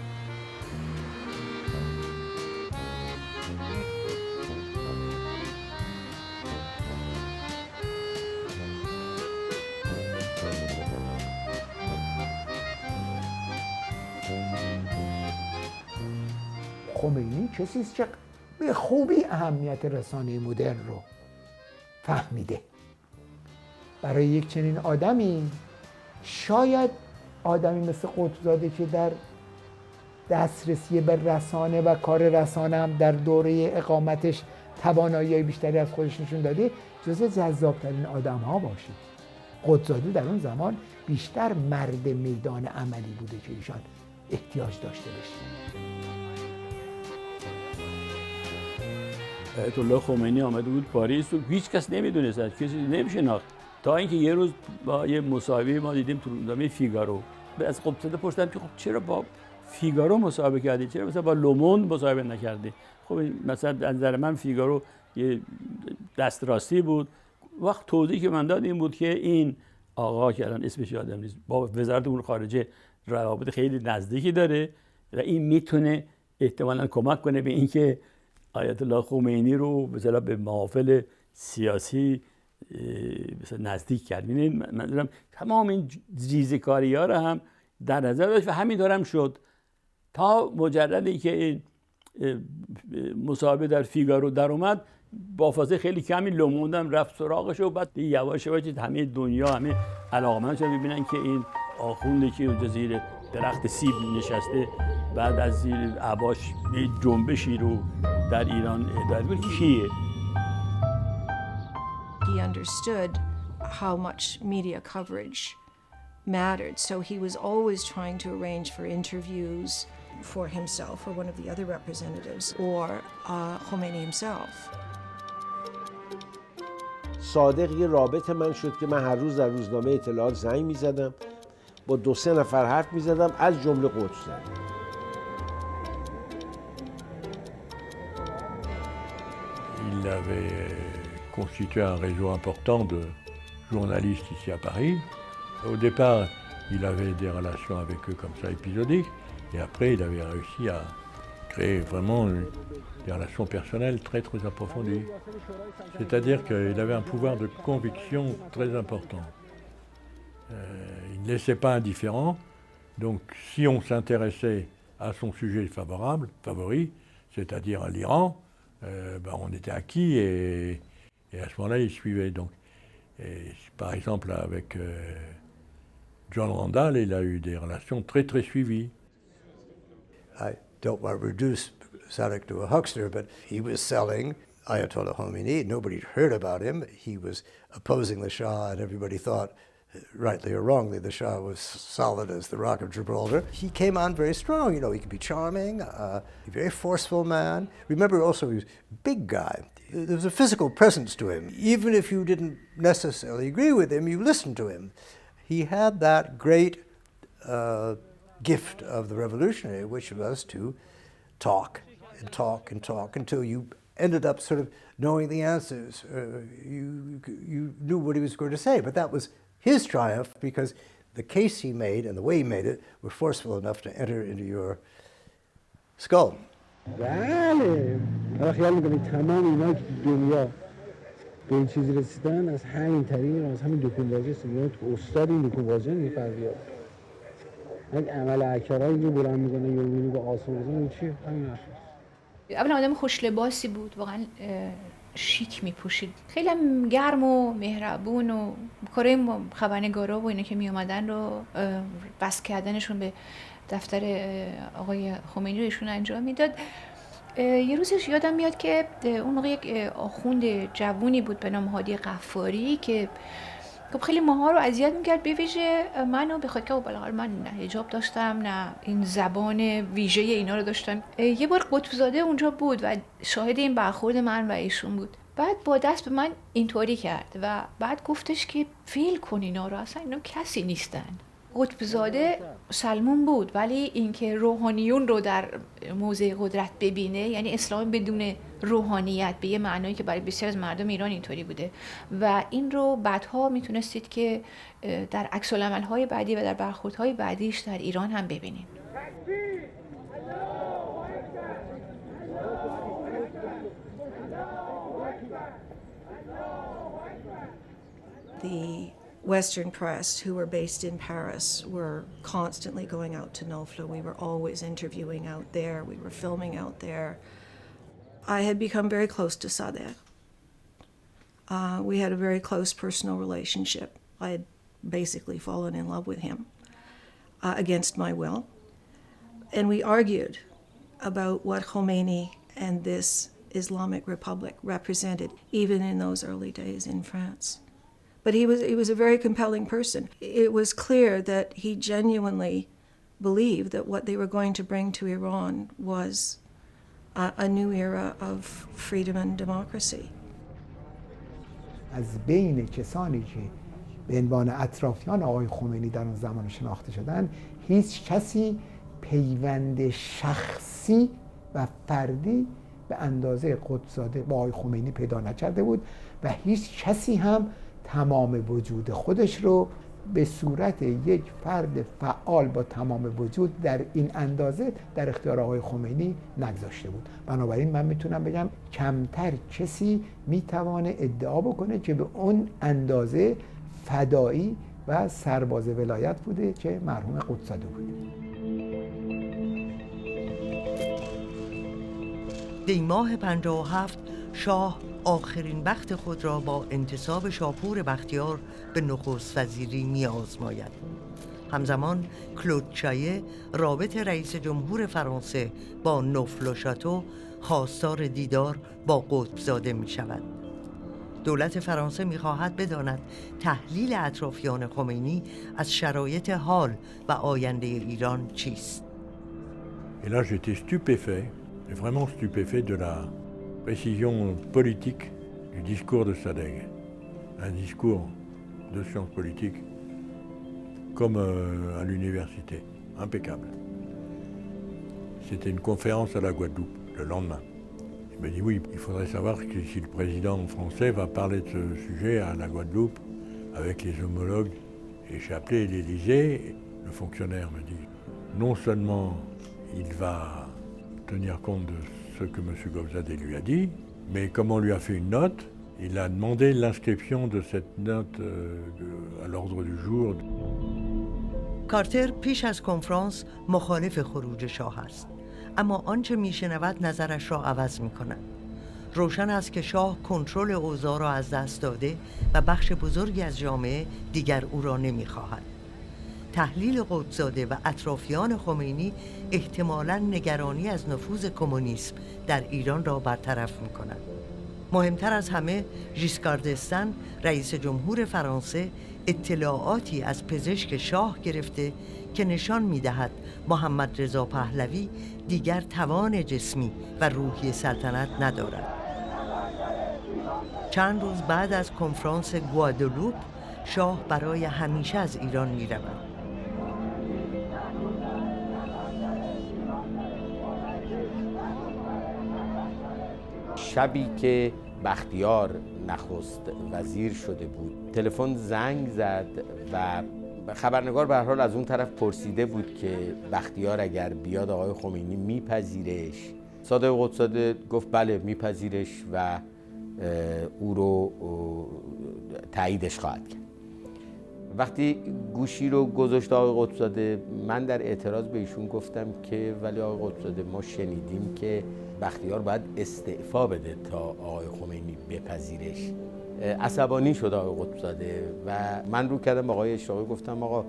خمینی کسی است که به خوبی اهمیت رسانه مدرن رو فهمیده. برای یک چنین آدمی شاید آدمی مثل قطبزاده که در دسترسی به رسانه و کار رسانه هم در دوره اقامتش توانایی بیشتری از خودش نشون داده جزو جذابترین آدم ها باشید. قدس‌زاده در اون زمان بیشتر مرد میدان عملی بوده که ایشان احتیاج داشته باشه. آیت الله خمینی آمده بود پاریس و هیچ کس نمیدونست، کسی نمیشناخت، تا اینکه یه روز با یه مصاحبه ما دیدیم تو روزنامه فیگارو، از قدس‌زاده پرسیدم که خب چرا با فیگارو مصاحبه کردی، چرا مثلا با لوموند مصاحبه نکردی؟ خب مثلا از نظر من فیگارو یه دستراستی بود. وقت توضیحی که من داد این بود که این آقا که الان اسمش یادم نیست با وزارت امور خارجه روابط خیلی نزدیکی داره و این میتونه احتمالاً کمک کنه به اینکه آیت الله خمینی رو مثلا به محافل سیاسی مثلا نزدیک کرد. من دارم تمام این ریزکاری‌ها رو هم در نظر داشت و همینطور هم شد تا مجردی که این مصاحبه در فیگارو در اومد با فاصله خیلی کمی لوموند هم رفت سراغش و بعد یواش یواش همه دنیا همه علاقمند شدن ببینن که این آخوندی که اونجا زیر درخت سیب نشسته بعد از زیر عباش یه جنبشی رو در ایران اداره بود کیه. He understood how much media coverage mattered, so he was always trying to arrange for interviews for himself or one of the other representatives or Khomeini himself. صادق یه رابط من شد که من هر روز در روزنامه اطلاعات زنگ می‌زدم، با 2-3 نفر حرف می‌زدم، از جمله قدس‌زاده. Il avait constitué un réseau important de journalistes ici à Paris. Au départ, il avait des relations avec eux comme ça épisodiques, et après il avait réussi à créer vraiment des relations personnelles très très approfondies. C'est-à-dire qu'il avait un pouvoir de conviction très important. Il ne laissait pas indifférent, donc si on s'intéressait à son sujet favori, c'est-à-dire à l'Iran, on était acquis et à ce moment-là il suivait. Donc, par exemple avec John Randall, il a eu des relations très très suivies. I don't want to reduce Sadek to a huckster, but he was selling Ayatollah Khomeini. Nobody heard about him. He was opposing the Shah, and everybody thought, rightly or wrongly, the Shah was solid as the Rock of Gibraltar. He came on very strong. You know, he could be charming, a very forceful man. Remember also, he was a big guy. There was a physical presence to him. Even if you didn't necessarily agree with him, you listened to him. He had that great gift of the revolutionary, which was to talk and talk and talk until you ended up sort of knowing the answers. You knew what he was going to say, but that was his triumph because the case he made and the way he made it were forceful enough to enter into your skull. بله، خیال می‌کنی تمام اینا که دنیا به این چیزی رسیدن از همین طریق، از همین دکونبازی است. استاد این دکونبازی می‌فرمایید. این عمل عکرایی که بلند می‌کنه یا می‌بینی با آسون بزنه چیه؟ همین است. اولا آدم خوش لباسی بود، واقعا شیک میپوشید، خیلی هم گرم و مهربون و کارای خبرنگارا و اینا که می اومدن رو بس کردنشون به دفتر آقای خمینی رو ایشون انجام میداد. یه روزش یادم میاد که اون موقع یک آخوند جوونی بود به نام هادی غفاری که خب خیلی ماها رو اذیت میکرد، به ویژه منو، به خاطر که بالاخره من نه حجاب داشتم نه این زبان ویژه اینا رو داشتم. یه بار قطب‌زاده اونجا بود و شاهد این برخورد من و ایشون بود. بعد با دست به من اینطوری کرد و بعد گفتش که فیل کن اینا رو، اصلا اینا کسی نیستن. قطب‌زاده سلمون بود، ولی اینکه روحانیون رو در موضع قدرت ببینه، یعنی اسلام بدون روحانیت به یه معنایی که برای بسیار از مردم ایران اینطوری بوده و این رو بعدها میتونستید که در عکس‌العمل‌های بعدی و در برخوردهای بعدیش در ایران هم ببینید. The Western press, who were based in Paris, were constantly going out to Nofla. We were always interviewing out there. We were filming out there. I had become very close to Sadegh. We had a very close personal relationship. I had basically fallen in love with him against my will. And we argued about what Khomeini and this Islamic Republic represented, even in those early days in France. But he was a very compelling person. It was clear that he genuinely believed that what they were going to bring to Iran was a new era of freedom and democracy. از بین کسانی که به عنوان اطرافیان آقای خمینی در اون زمان شناخته شدن، هیچ کسی پیوند شخصی و فردی به اندازه قدس‌زاده با آقای خمینی پیدا نکرده بود و هیچ کسی هم تمام وجود خودش رو به صورت یک فرد فعال با تمام وجود در این اندازه در اختیار آقای خمینی نگذاشته بود. بنابراین من میتونم بگم کمتر کسی میتوانه ادعا بکنه که به اون اندازه فدایی و سرباز ولایت بوده که مرحوم قدس‌زاده بود. دی ماه 57 شاه آخرین وقت خود را با انتصاب شاپور بختیار به نخست وزیری می آزماید. همزمان کلود چایه رابط رئیس جمهور فرانسه با نوفل شاتو خواستار دیدار با قطب‌زاده می شود. دولت فرانسه می خواهد بداند تحلیل اطرافیان خمینی از شرایط حال و آینده ایران چیست. Et là j'étais stupéfait, vraiment stupéfait de la précision politique du discours de Sadegh. Un discours de sciences politiques comme à l'université, impeccable. C'était une conférence à la Guadeloupe le lendemain. Il me dit oui, il faudrait savoir que si le président français va parler de ce sujet à la Guadeloupe avec les homologues, et j'ai appelé l'Élysée, le fonctionnaire me dit non seulement il va tenir compte de ce que M. Gobzadeh lui a dit, mais comme on lui a fait une note, il a demandé l'inscription de cette note à l'ordre du jour. کارتر پیش از کنفرانس مخالف خروج شاه است، اما آنچه میشنود نظرش را عوض می‌کند. روشن است که شاه کنترل اوضاع را از دست داده و بخش بزرگی از جامعه دیگر او را نمی‌خواهد. تحلیل قطب‌زاده و اطرافیان خمینی احتمالاً نگرانی از نفوذ کمونیسم در ایران را برطرف می‌کند. مهمتر از همه ژیسکار دستن رئیس جمهور فرانسه اطلاعاتی از پزشک شاه گرفته که نشان می‌دهد محمد رضا پهلوی دیگر توان جسمی و روحی سلطنت ندارد. چند روز بعد از کنفرانس گوادلوپ شاه برای همیشه از ایران می‌رود. شبی که بختیار نخست وزیر شده بود تلفن زنگ زد و خبرنگار به هر حال از اون طرف پرسیده بود که بختیار اگر بیاد آقای خمینی میپذیرش. صادق قطب‌زاده گفت بله میپذیرش و او رو تاییدش خواهد کرد. وقتی گوشی رو گذاشت آقای قطب‌زاده، من در اعتراض به ایشون گفتم که ولی آقای قطب‌زاده ما شنیدیم که بختیار باید استعفا بده تا آقای خمینی بپذیرش. عصبانی شد آقای قطب‌زاده و من رو کردم با آقای اشراقی گفتم آقا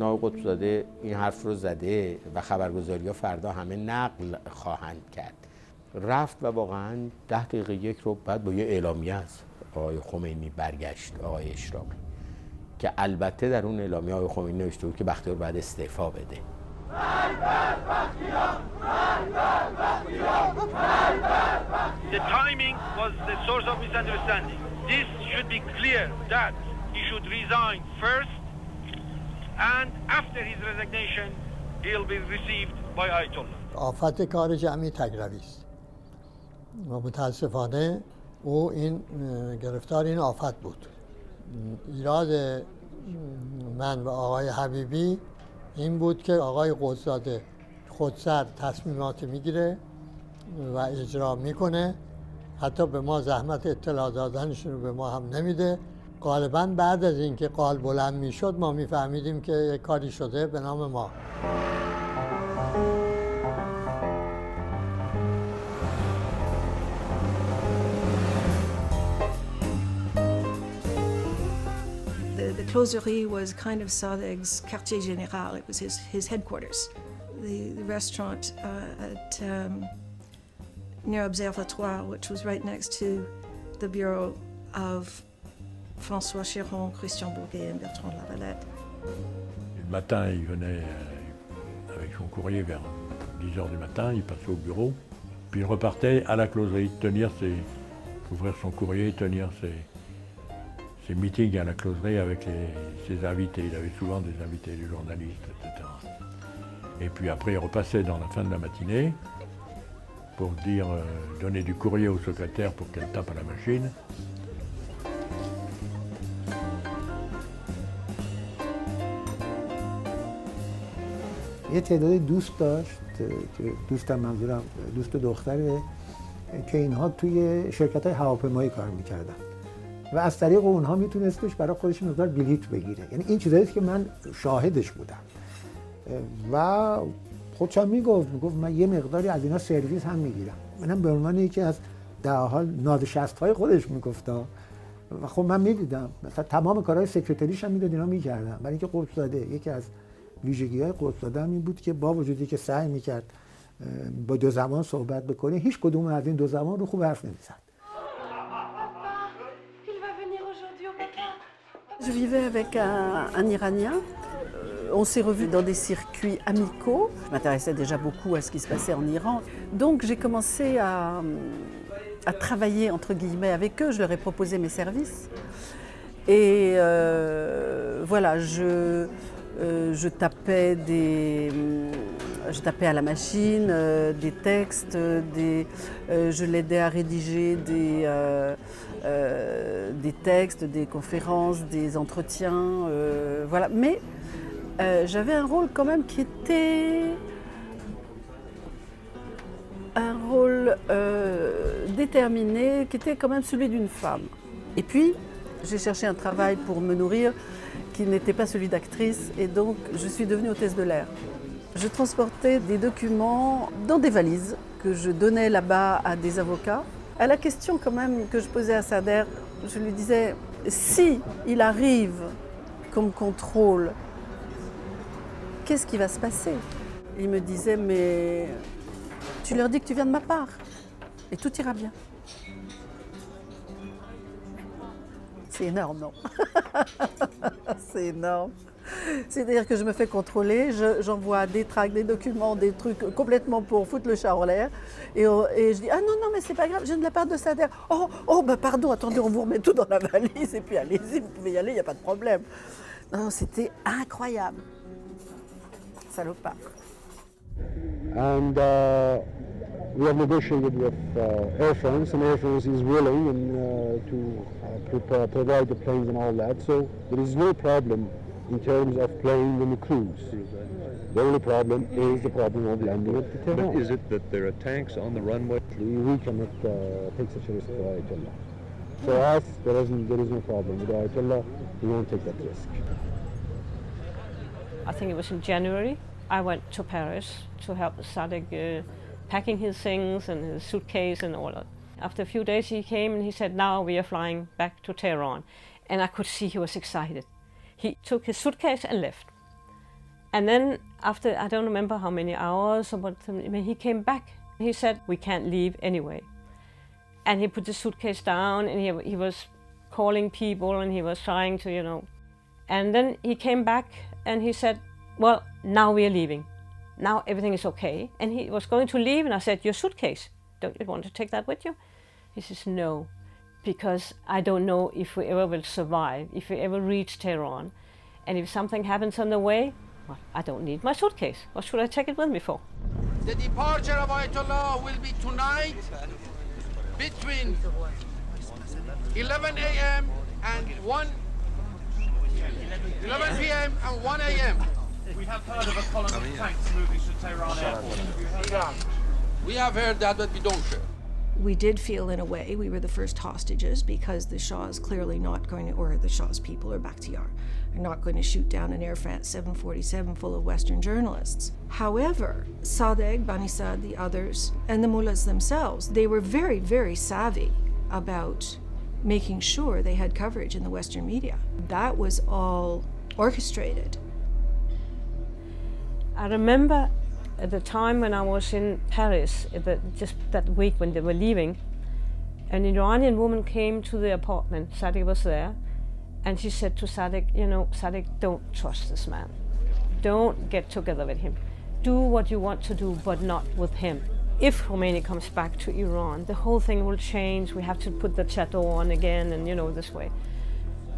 آقای قطب‌زاده این حرف رو زده و خبرگزاری‌ها فردا همه نقل خواهند کرد. رفت و واقعاً 10 دقیقه یک رو بعد با یه اعلامیه از آقای خمینی برگشت آقای اشراقی که البته در اون اعلامیه آقای خمینی نوشته بود که بختیار باید استعفا بده. The timing was the source of misunderstanding. This should be clear that he should resign first, and after his resignation, he'll be received by Ayatollah. آفت کار جمعی تکروی است و متاسفانه او این گرفتار این آفت بود. ایراد من و آقای حبیبی این بود که آقای قطب‌زاده خودسر تصمیمات میگیره و اجرا میکنه، حتی به ما زحمت اطلاع دادنشون رو به ما هم نمیده. غالبا بعد از اینکه قال بلند میشد ما میفهمیدیم که یک کاری شده به نام ما. The Closerie was kind of Sadegh's quartier général. It was his headquarters. The restaurant near Observatoire, which was right next to the Bureau of François Chiron, Christian Bourguet et Bertrand Lavalette. Le matin, il venait avec son courrier vers 10h du matin, il passait au bureau, puis il repartait à la closerie, ouvrir son courrier, tenir ses meetings à la closerie avec ses invités. Il avait souvent des invités, des journalistes, etc. Et puis après, il repassait dans la fin de la matinée pour donner du courrier au secrétaire pour qu'elle tape à la machine. یه تعدادی دوست داشت که دوستم منظورم دوست دختره که اینها توی شرکت‌های هواپیمایی کار می‌کردن و از طریق اونها میتونستش برای خودش مقدار بلیط بگیره. یعنی این چیزایی که من شاهدش بودم و خودشم میگفت من یه مقداری از اینا سرویس هم میگیرم. منم به عنوان یکی از در حال نادشست‌های خودش میگفتم و خب من میدیدم مثلا تمام کارهای سکرتریش هم میداد اینا میکردم. برای اینکه قطب‌زاده یکی از ویژگی‌های قطب‌زاده هم این بود که با وجودی که سعی میکرد با دو زبان صحبت بکنه هیچ کدوم از این دو زبان رو خوب حرف نمی‌زد. Je vivais avec un Iranien. On s'est revus dans des circuits amicaux. Je m'intéressais déjà beaucoup à ce qui se passait en Iran. Donc j'ai commencé à travailler entre guillemets avec eux. Je leur ai proposé mes services. Et voilà, je tapais à la machine des textes, je l'aidais à rédiger des textes, des conférences, des entretiens, voilà. Mais j'avais un rôle quand même qui était un rôle déterminé, qui était quand même celui d'une femme. Et puis, j'ai cherché un travail pour me nourrir qui n'était pas celui d'actrice, et donc je suis devenue hôtesse de l'air. Je transportais des documents dans des valises que je donnais là-bas à des avocats. À la question quand même que je posais à Sader, je lui disais, si il arrive qu'on me contrôle, qu'est-ce qui va se passer? Il me disait, mais tu leur dis que tu viens de ma part et tout ira bien. C'est énorme, non? C'est énorme. C'est-à-dire que je me fais contrôler, j'envoie des tracts, des documents, des trucs complètement pour foutre le chat en l'air. Et je dis, ah non, mais c'est pas grave, je viens de la part de Sader. Oh, bah pardon, attendez, on vous remet tout dans la valise et puis allez-y, vous pouvez y aller, il n'y a pas de problème. Non, c'était incroyable. Salopard. And we have negotiated with Air France, and Air France is willing to provide the planes and all that. So there is no problem in terms of plane and the crews. The only problem is the problem of landing at the Tehran. But is it that there are tanks on the runway? We cannot take such a risk with Ayatollah. For us, there is no problem. With Ayatollah, we won't take that risk. I think it was in January. I went to Paris to help Sadek packing his things and his suitcase and all that. After a few days he came and he said, now we are flying back to Tehran. And I could see he was excited. He took his suitcase and left. And then after, I don't remember how many hours, but he came back. He said, we can't leave anyway. And he put the suitcase down and he was calling people and he was trying to, And then he came back and he said, well, now we are leaving. Now everything is okay. And he was going to leave and I said, your suitcase, don't you want to take that with you? He says, no, because I don't know if we ever will survive, if we ever reach Tehran. And if something happens on the way, well, I don't need my suitcase. What should I take it with me for? The departure of Ayatollah will be tonight between 11 a.m. and 11 p.m. and 1 a.m. We have heard of a column of tanks moving to Tehran airport. We have heard that, but we don't care. We did feel, in a way, we were the first hostages because the Shah is clearly not going to, or the Shah's people, or Bakhtiar, are not going to shoot down an Air France 747 full of Western journalists. However, Sadegh, Bani Sad, the others, and the mullahs themselves, they were very, very savvy about making sure they had coverage in the Western media. That was all orchestrated. I remember at the time when I was in Paris, just that week when they were leaving, an Iranian woman came to the apartment, Sadegh was there, And she said to Sadegh, you know, Sadegh, don't trust this man. Don't get together with him. Do what you want to do, but not with him. If Khomeini comes back to Iran, the whole thing will change. We have to put the chateau on again and, you know, this way.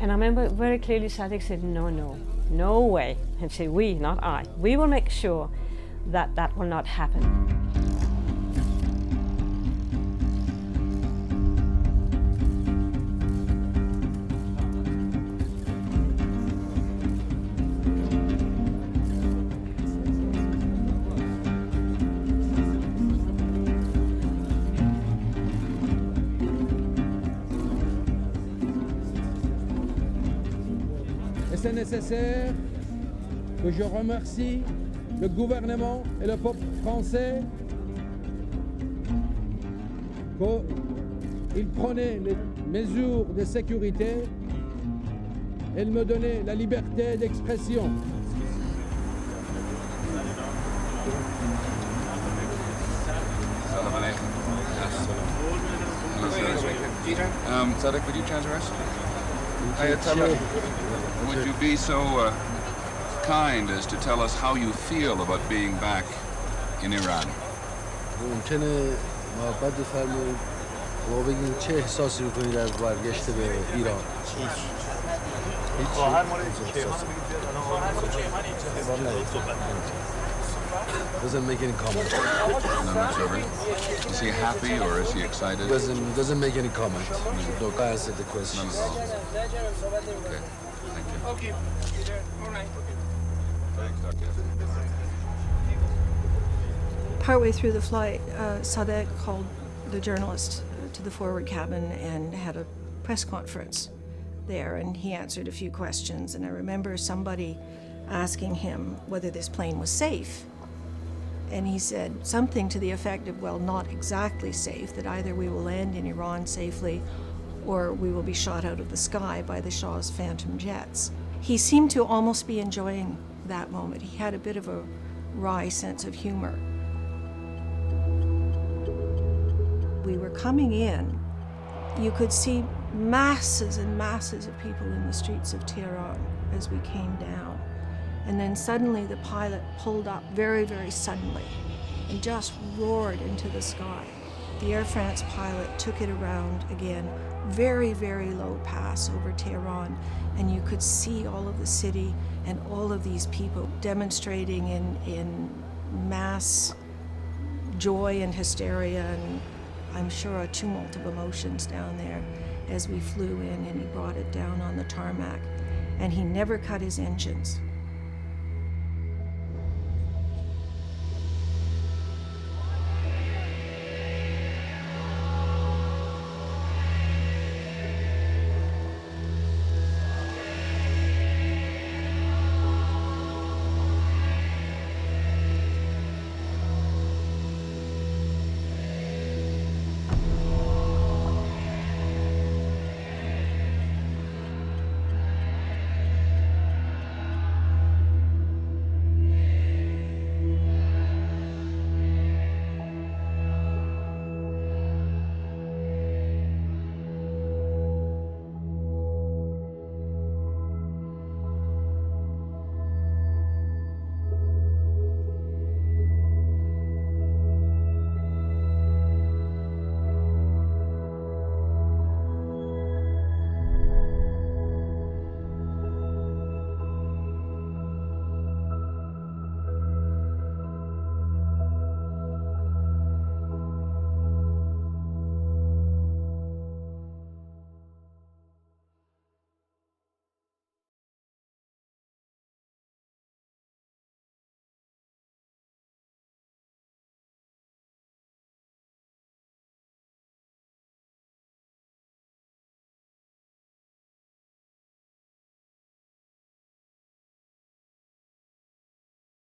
And I remember very clearly Sadegh said, no way. And say, we, not I. We will make sure that that will not happen. C'est nécessaire que je remercie le gouvernement et le peuple français qu'ils prenaient les mesures de sécurité et me donnaient la liberté d'expression. Sadegh, would you transfer us? Would you be so kind as to tell us how you feel about being back in Iran? ممکنه محبت بفرمایید ما بگیم چه احساسی میکنید از برگشت به ایران؟ Doesn't make any comment. Not much of it. Is he happy or is he excited? Doesn't make any comment. No, answer the question. None at all. Okay. Thank you. Okay. All right. Thanks, Doctor. Partway through the flight, Sadegh called the journalist to the forward cabin and had a press conference there, and he answered a few questions. And I remember somebody asking him whether this plane was safe. And he said something to the effect of, well, not exactly safe, that either we will land in Iran safely or we will be shot out of the sky by the Shah's Phantom jets. He seemed to almost be enjoying that moment. He had a bit of a wry sense of humor. We were coming in. You could see masses and masses of people in the streets of Tehran as we came down. And then suddenly the pilot pulled up very, very suddenly and just roared into the sky. The Air France pilot took it around again, very, very low pass over Tehran, and you could see all of the city and all of these people demonstrating in mass joy and hysteria, and I'm sure a tumult of emotions down there as we flew in, and he brought it down on the tarmac. And he never cut his engines.